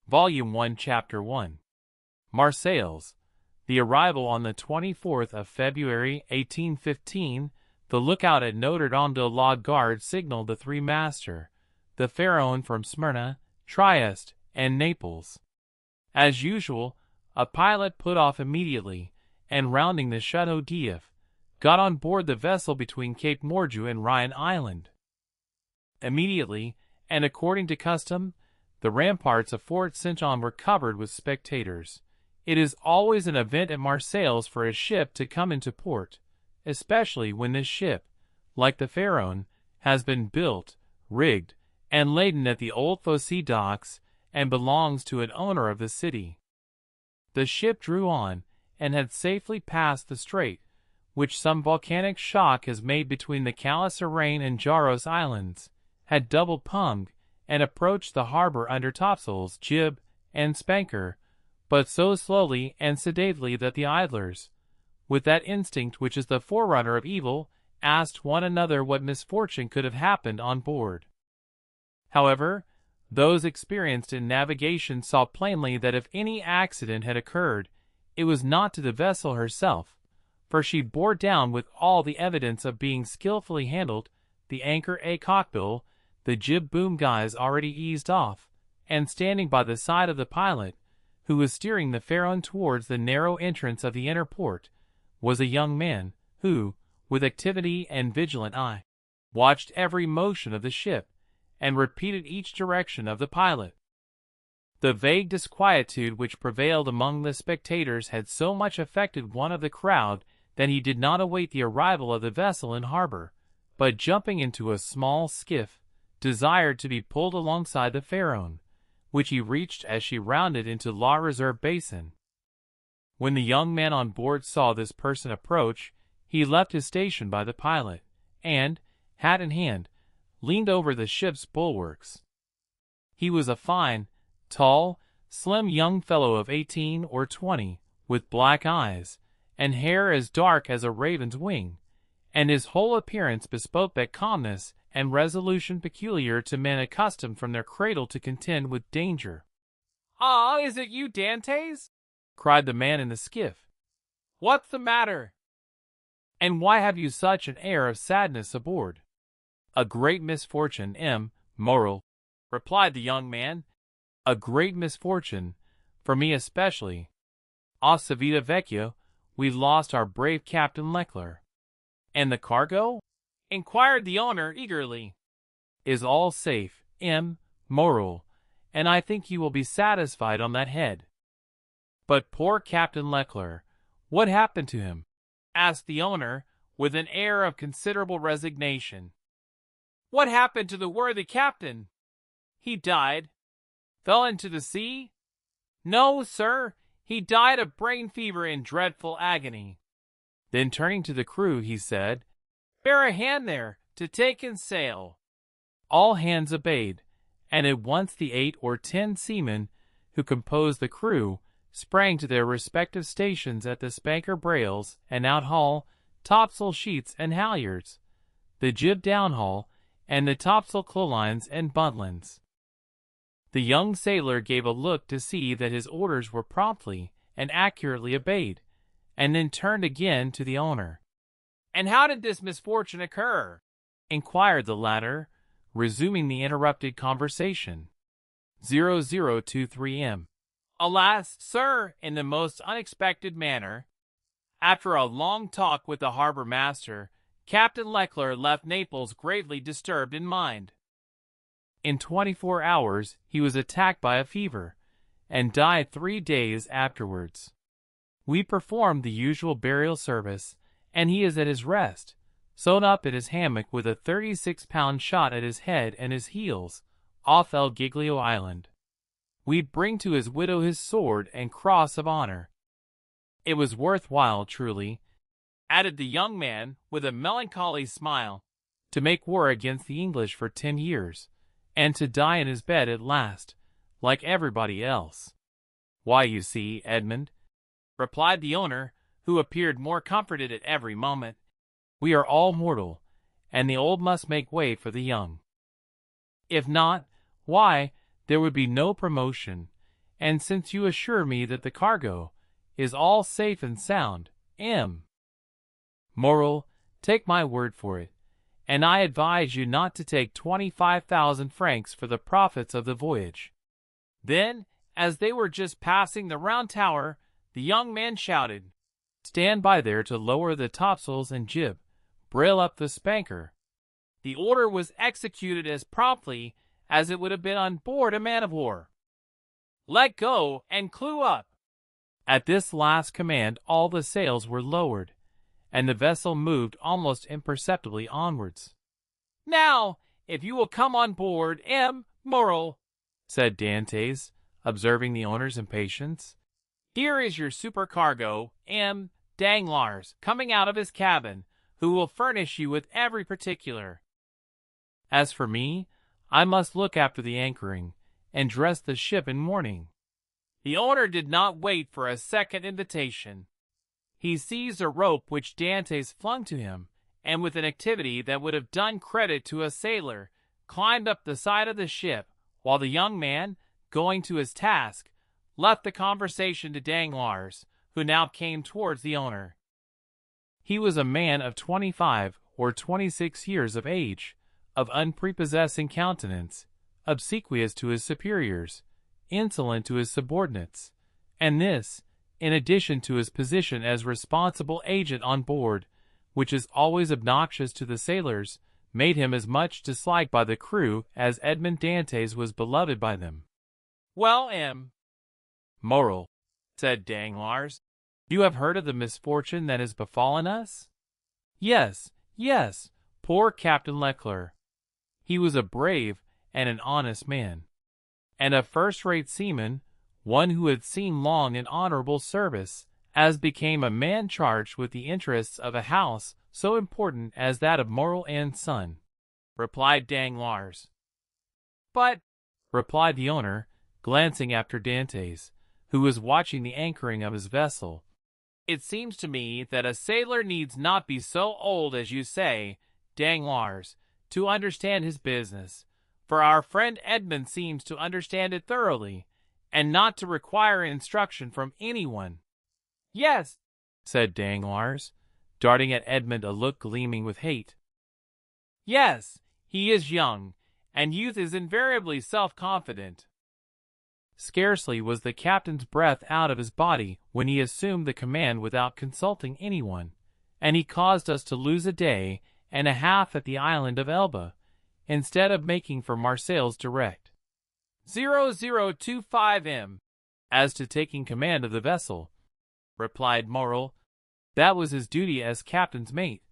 Volume 1, Chapter 1. Marseilles. The arrival on the 24th of February, 1815, the lookout at Notre Dame de la Garde signaled the three master, the Pharaon from Smyrna, Trieste, and Naples. As usual, a pilot put off immediately, and rounding the Chateau d'If, got on board the vessel between Cape Morgiou and Ryan Island. Immediately, and according to custom, the ramparts of Fort Saint-Jean were covered with spectators. It is always an event at Marseilles for a ship to come into port, especially when this ship, like the Pharaon, has been built, rigged, and laden at the old Fosse docks, and belongs to an owner of the city. The ship drew on, and had safely passed the strait, which some volcanic shock has made between the Calasarein and Jaros Islands, had doubled pumped, and approached the harbor under topsails, jib, and spanker, but so slowly and sedately that the idlers, with that instinct which is the forerunner of evil, asked one another what misfortune could have happened on board. However, those experienced in navigation saw plainly that if any accident had occurred, it was not to the vessel herself, for she bore down with all the evidence of being skillfully handled, the anchor a cockbill, the jib boom guys already eased off, and standing by the side of the pilot, who was steering the Pharaon towards the narrow entrance of the inner port, was a young man, who, with activity and vigilant eye, watched every motion of the ship, and repeated each direction of the pilot. The vague disquietude which prevailed among the spectators had so much affected one of the crowd that he did not await the arrival of the vessel in harbor, but jumping into a small skiff, desired to be pulled alongside the Pharaon, which he reached as she rounded into La Reserve Basin. When the young man on board saw this person approach, he left his station by the pilot, and, hat in hand, leaned over the ship's bulwarks. He was a fine, tall, slim young fellow of 18 or 20, with black eyes, and hair as dark as a raven's wing, and his whole appearance bespoke that calmness and resolution peculiar to men accustomed from their cradle to contend with danger. "Ah, is it you, Dantès?" cried the man in the skiff. "What's the matter? And why have you such an air of sadness aboard?" "A great misfortune, Morrel," replied the young man. "A great misfortune, for me especially. A Civita Vecchia, we lost our brave Captain Leclerc." "And the cargo?" inquired the owner eagerly. "Is all safe, Morrel, and I think you will be satisfied on that head." "But poor Captain Leclerc, what happened to him?" asked the owner, with an air of considerable resignation. "What happened to the worthy captain? He died. Fell into the sea? No, sir, he died of brain fever in dreadful agony." Then turning to the crew, he said, "Bear a hand there, to take in sail." All hands obeyed, and at once the 8 or 10 seamen who composed the crew sprang to their respective stations at the spanker brails and outhaul, topsail sheets and halyards, the jib downhaul, and the topsail clolines and buntlines. The young sailor gave a look to see that his orders were promptly and accurately obeyed, and then turned again to the owner. "And how did this misfortune occur?" inquired the latter, resuming the interrupted conversation. 0023 "Alas, sir, in the most unexpected manner. After a long talk with the harbor master, Captain Leclerc left Naples gravely disturbed in mind. In 24 hours he was attacked by a fever, and died 3 days afterwards. We performed the usual burial service, and he is at his rest, sewn up in his hammock with a 36-pound shot at his head and his heels, off El Giglio Island. We bring to his widow his sword and cross of honor. It was worth while, truly," added the young man with a melancholy smile, "to make war against the English for 10 years, and to die in his bed at last, like everybody else." "Why, you see, Edmond," replied the owner, who appeared more comforted at every moment, "we are all mortal, and the old must make way for the young. If not, why, there would be no promotion, and since you assure me that the cargo is all safe and sound, Moral, take my word for it, and I advise you not to take 25,000 francs for the profits of the voyage." Then, as they were just passing the round tower, the young man shouted, "Stand by there to lower the topsails and jib, brail up the spanker." The order was executed as promptly as it would have been on board a man-of-war. "Let go and clew up." At this last command all the sails were lowered, and the vessel moved almost imperceptibly onwards. "Now, if you will come on board, Moral," said Dantès, observing the owner's impatience. "Here is your supercargo, Danglars, coming out of his cabin, who will furnish you with every particular. As for me, I must look after the anchoring, and dress the ship in mourning." The owner did not wait for a second invitation. He seized a rope which Dantès flung to him, and with an activity that would have done credit to a sailor, climbed up the side of the ship, while the young man, going to his task, left the conversation to Danglars, who now came towards the owner. He was a man of 25 or 26 years of age, of unprepossessing countenance, obsequious to his superiors, insolent to his subordinates, and this, in addition to his position as responsible agent on board, which is always obnoxious to the sailors, made him as much disliked by the crew as Edmond Dantès was beloved by them. "Well, Moral," said Danglars, "you have heard of the misfortune that has befallen us?" Yes, poor Captain Leclerc. He was a brave and an honest man, and a first-rate seaman, one who had seen long and honorable service, as became a man charged with the interests of a house so important as that of Morel and Son," replied Danglars. "But," replied the owner, glancing after Dantès, who was watching the anchoring of his vessel, "it seems to me that a sailor needs not be so old as you say, Danglars, to understand his business, for our friend Edmond seems to understand it thoroughly, and not to require instruction from anyone." "Yes," said Danglars, darting at Edmond a look gleaming with hate. "Yes, he is young, and youth is invariably self-confident." Scarcely was the captain's breath out of his body when he assumed the command without consulting anyone, and he caused us to lose a day and a half at the island of Elba, instead of making for Marseilles direct. 0025 As to taking command of the vessel, replied Morel, that was his duty as captain's mate.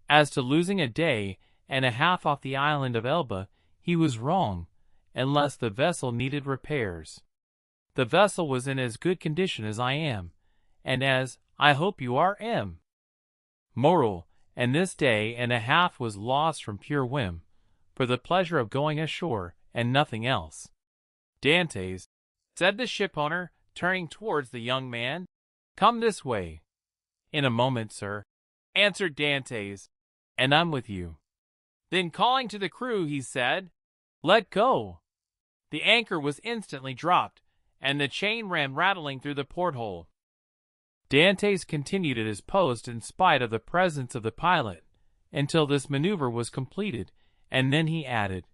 As to losing a day and a half off the island of Elba, he was wrong, unless the vessel needed repairs. The vessel was in as good condition as I am, and as, I hope you are, Morel, and this day and a half was lost from pure whim, for the pleasure of going ashore, and nothing else. Dantès, said the shipowner, turning towards the young man, come this way. In a moment, sir, answered Dantès, and I'm with you. Then calling to the crew, he said, let go. The anchor was instantly dropped, and the chain ran rattling through the porthole. Dantès continued at his post in spite of the presence of the pilot, until this maneuver was completed, and then he added,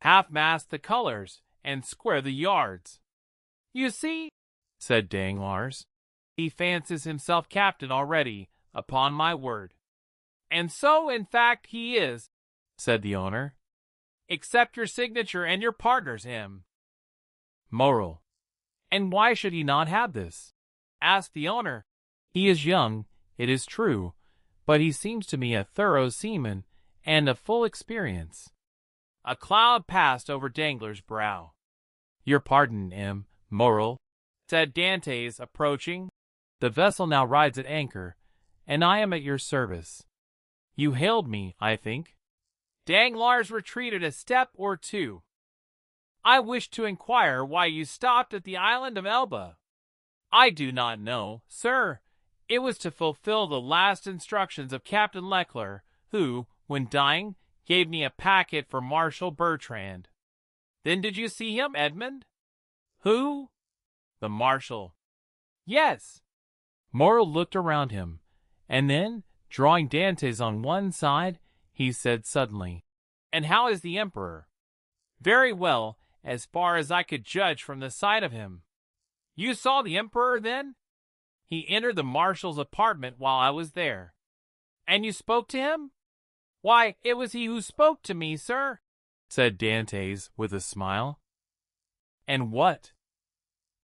half-mast the colors, and square the yards. You see, said Danglars, he fancies himself captain already, upon my word. And so, in fact, he is, said the owner. Accept your signature and your partner's him. Moral. And why should he not have this? Asked the owner. He is young, it is true, but he seems to me a thorough seaman and of full experience. A cloud passed over Danglars' brow. Your pardon, Moral, said Dantès, approaching. The vessel now rides at anchor, and I am at your service. You hailed me, I think. Danglars retreated a step or two. I wish to inquire why you stopped at the island of Elba. I do not know, sir. It was to fulfill the last instructions of Captain Leclerc, who, when dying, gave me a packet for Marshal Bertrand. Then did you see him, Edmond? Who? The marshal. Yes. Morrel looked around him, and then, drawing Dantès on one side, he said suddenly, "And how is the emperor?" "Very well, as far as I could judge from the sight of him." "You saw the emperor, then?" "He entered the marshal's apartment while I was there." "And you spoke to him?" "Why, it was he who spoke to me, sir," said Dantès with a smile. "And what?"